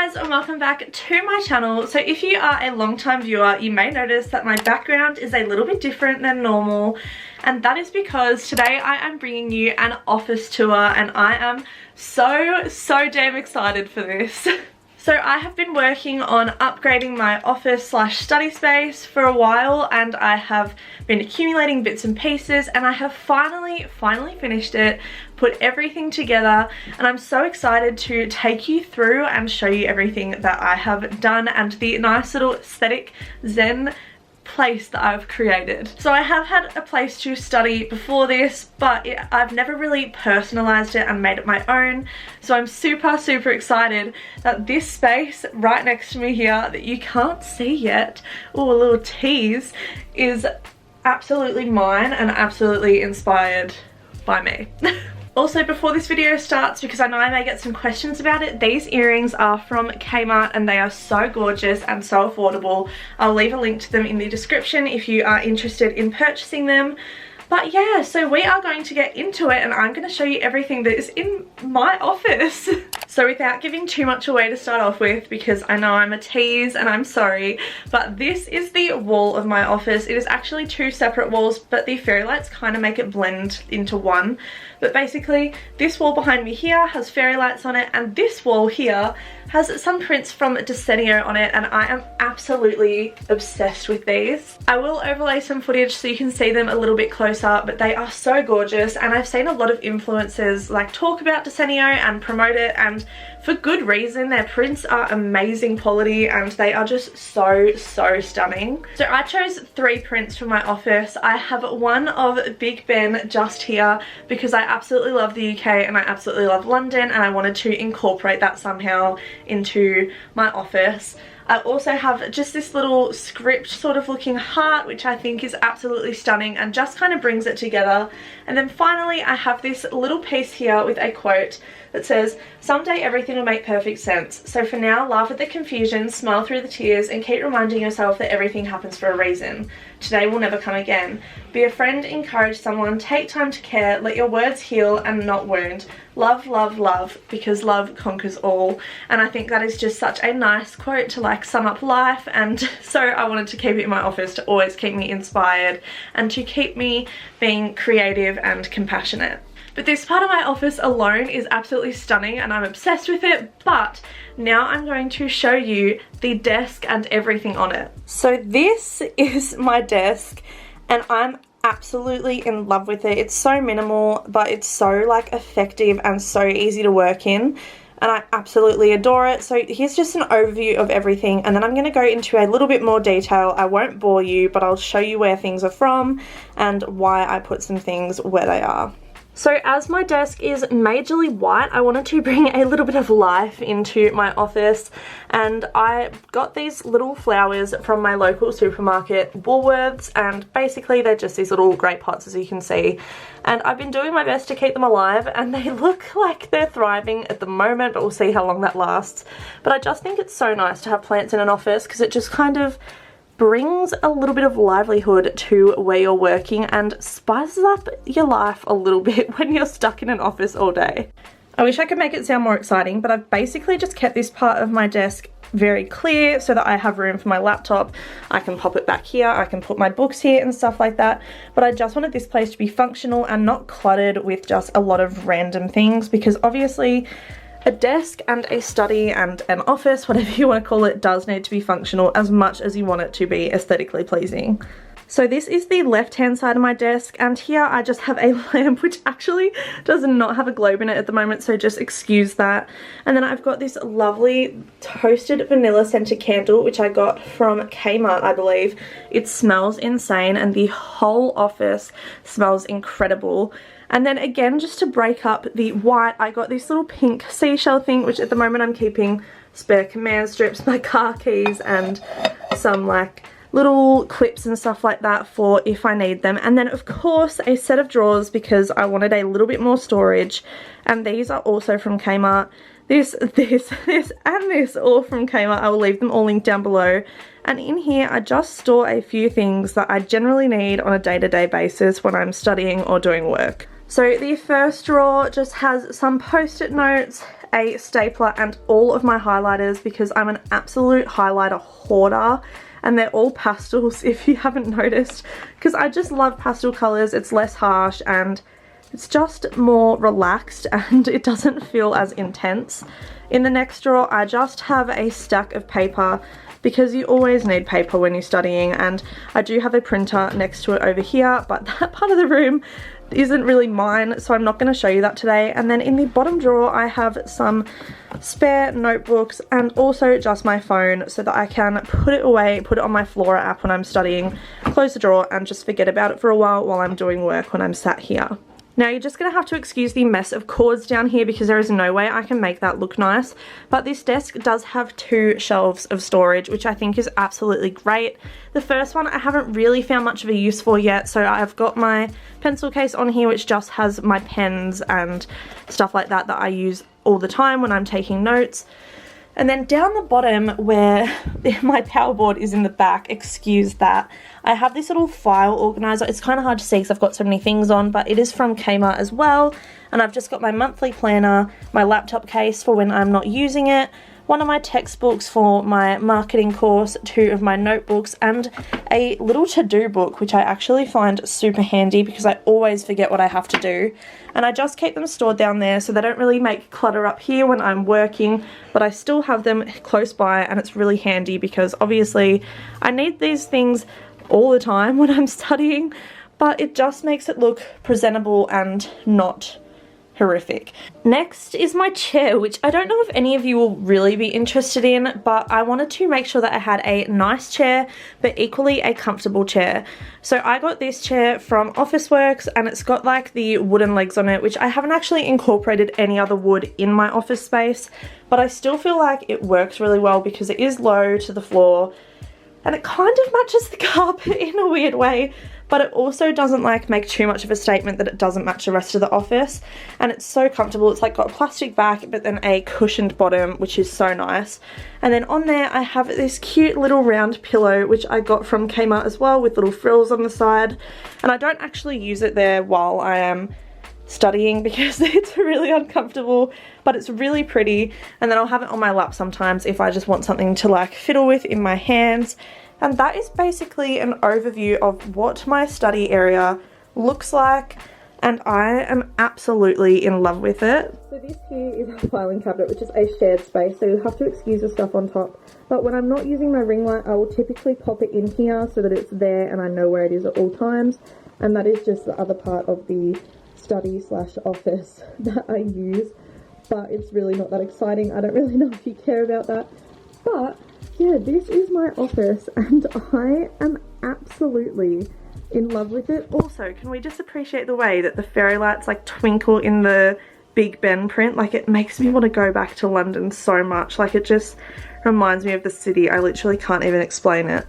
guys, and welcome back to my channel. So if you are a long-time viewer, you may notice that my background is a little bit different than normal, and that is because today I am bringing you an office tour, and I am so damn excited for this. So I have been working on upgrading my office slash study space for a while, and I have been accumulating bits and pieces, and I have finally finished it, put everything together, and I'm so excited to take you through and show you everything that I have done and the nice little aesthetic zen place that I've created. So I have had a place to study before this, but I've never really personalized it and made it my own. So I'm super excited that this space right next to me here that you can't see yet, oh, a little tease, is absolutely mine and absolutely inspired by me. Also, before this video starts, because I know I may get some questions about it, these earrings are from Kmart and they are so gorgeous and so affordable. I'll leave a link to them in the description if you are interested in purchasing them. But yeah, so we are going to get into it, and I'm going to show you everything that is in my office. So without giving too much away to start off with, because I know I'm a tease and I'm sorry, but this is the wall of my office. It is actually two separate walls, but the fairy lights kind of make it blend into one. But basically, this wall behind me here has fairy lights on it, and this wall here has some prints from Decenio on it, and I am absolutely obsessed with these. I will overlay some footage so you can see them a little bit closer, but they are so gorgeous, and I've seen a lot of influencers like talk about Decenio and promote it, and for good reason. Their prints are amazing quality and they are just so stunning. So I chose 3 prints from my office. I have one of Big Ben just here because I absolutely love the UK and I absolutely love London, and I wanted to incorporate that somehow into my office. I also have just this little script sort of looking heart, which I think is absolutely stunning and just kind of brings it together. And then finally I have this little piece here with a quote that says, "Someday everything will make perfect sense. So for now, laugh at the confusion, smile through the tears, and keep reminding yourself that everything happens for a reason. Today will never come again. Be a friend, encourage someone, take time to care, let your words heal and not wound. Love, love, love, because love conquers all." And I think that is just such a nice quote to like sum up life, and so I wanted to keep it in my office to always keep me inspired and to keep me being creative and compassionate. But this part of my office alone is absolutely stunning and I'm obsessed with it, but now I'm going to show you the desk and everything on it. So this is my desk and I'm absolutely in love with it. It's so minimal, but it's so like effective and so easy to work in, and I absolutely adore it. So here's just an overview of everything, and then I'm going to go into a little bit more detail. I won't bore you, but I'll show you where things are from and why I put some things where they are. So as my desk is majorly white, I wanted to bring a little bit of life into my office, and I got these little flowers from my local supermarket, Woolworths, and basically they're just these little great pots, as you can see. And I've been doing my best to keep them alive, and they look like they're thriving at the moment, but we'll see how long that lasts. But I just think it's so nice to have plants in an office because it just kind of brings a little bit of livelihood to where you're working and spices up your life a little bit when you're stuck in an office all day. I wish I could make it sound more exciting, but I've basically just kept this part of my desk very clear so that I have room for my laptop. I can pop it back here, I can put my books here and stuff like that, but I just wanted this place to be functional and not cluttered with just a lot of random things, because obviously a desk and a study and an office, whatever you want to call it, does need to be functional as much as you want it to be aesthetically pleasing. So this is the left-hand side of my desk, and here I just have a lamp which actually does not have a globe in it at the moment, so just excuse that. And then I've got this lovely toasted vanilla scented candle which I got from Kmart, I believe. It smells insane and the whole office smells incredible. And then again, just to break up the white, I got this little pink seashell thing, which at the moment I'm keeping spare command strips, my car keys, and some like little clips and stuff like that for if I need them. And then of course a set of drawers because I wanted a little bit more storage, and these are also from Kmart. This and this all from Kmart. I will leave them all linked down below. And in here I just store a few things that I generally need on a day-to-day basis when I'm studying or doing work. So the first drawer just has some post-it notes, a stapler and all of my highlighters because I'm an absolute highlighter hoarder, and they're all pastels if you haven't noticed, because I just love pastel colours. It's less harsh and it's just more relaxed and it doesn't feel as intense. In the next drawer I just have a stack of paper because you always need paper when you're studying, and I do have a printer next to it over here, but that part of the room isn't really mine, so I'm not going to show you that today. And then in the bottom drawer I have some spare notebooks and also just my phone so that I can put it away, put it on my Flora app when I'm studying, close the drawer and just forget about it for a while I'm doing work when I'm sat here. Now you're just going to have to excuse the mess of cords down here because there is no way I can make that look nice, but this desk does have 2 shelves of storage, which I think is absolutely great. The first one I haven't really found much of a use for yet, so I've got my pencil case on here which just has my pens and stuff like that that I use all the time when I'm taking notes. And then down the bottom where my power board is in the back, excuse that, I have this little file organizer. It's kind of hard to see because I've got so many things on, but it is from Kmart as well. And I've just got my monthly planner, my laptop case for when I'm not using it, one of my textbooks for my marketing course, 2 of my notebooks, and a little to-do book, which I actually find super handy because I always forget what I have to do. And I just keep them stored down there so they don't really make clutter up here when I'm working, but I still have them close by, and it's really handy because obviously I need these things all the time when I'm studying, but it just makes it look presentable and not horrific. Next is my chair, which I don't know if any of you will really be interested in, but I wanted to make sure that I had a nice chair but equally a comfortable chair. So I got this chair from Officeworks and it's got like the wooden legs on it, which I haven't actually incorporated any other wood in my office space, but I still feel like it works really well because it is low to the floor and it kind of matches the carpet in a weird way, but it also doesn't like make too much of a statement that it doesn't match the rest of the office. And it's so comfortable. It's like got a plastic back but then a cushioned bottom, which is so nice. And then on there I have this cute little round pillow which I got from Kmart as well, with little frills on the side, and I don't actually use it there while I am studying because it's really uncomfortable, but it's really pretty. And then I'll have it on my lap sometimes if I just want something to like fiddle with in my hands. And that is basically an overview of what my study area looks like, and I am absolutely in love with it. So this here is a filing cabinet, which is a shared space, so you'll have to excuse the stuff on top. But when I'm not using my ring light, I will typically pop it in here so that it's there and I know where it is at all times. And that is just the other part of the study slash office that I use, but it's really not that exciting. I don't really know if you care about that, but yeah, this is my office and I am absolutely in love with it. Also, can we just appreciate the way that the fairy lights like twinkle in the Big Ben print? Like, it makes me want to go back to London so much. Like, it just reminds me of the city. I literally can't even explain it.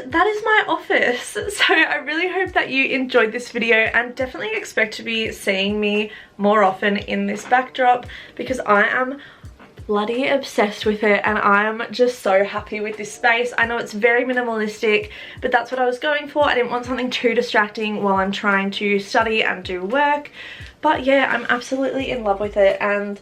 That is my office. So I really hope that you enjoyed this video, and definitely expect to be seeing me more often in this backdrop because I am bloody obsessed with it and I am just so happy with this space. I know it's very minimalistic, but that's what I was going for. I didn't want something too distracting while I'm trying to study and do work. But yeah, I'm absolutely in love with it, and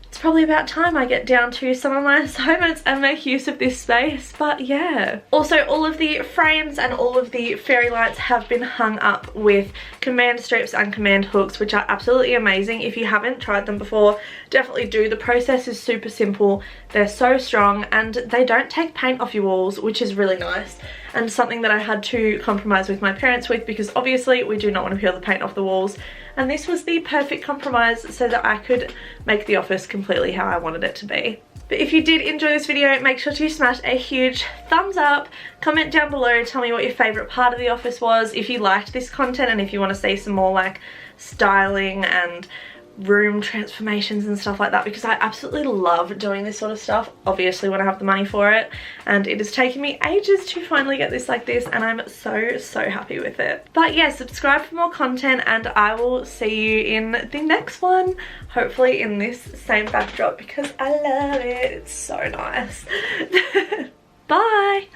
it's probably about time I get down to some of my assignments and make use of this space, but yeah. Also, all of the frames and all of the fairy lights have been hung up with command strips and command hooks, which are absolutely amazing. If you haven't tried them before, definitely do. The process is super simple. They're so strong and they don't take paint off your walls, which is really nice. And something that I had to compromise with my parents with because obviously we do not want to peel the paint off the walls. And this was the perfect compromise so that I could make the office completely how I wanted it to be. But if you did enjoy this video, make sure to smash a huge thumbs up, comment down below, tell me what your favourite part of the office was, if you liked this content and if you want to see some more like styling and room transformations and stuff like that, because I absolutely love doing this sort of stuff, obviously when I have the money for it, and it has taken me ages to finally get this like this, and I'm so happy with it. But yeah, subscribe for more content and I will see you in the next one, hopefully in this same backdrop, because I love it. It's so nice. Bye.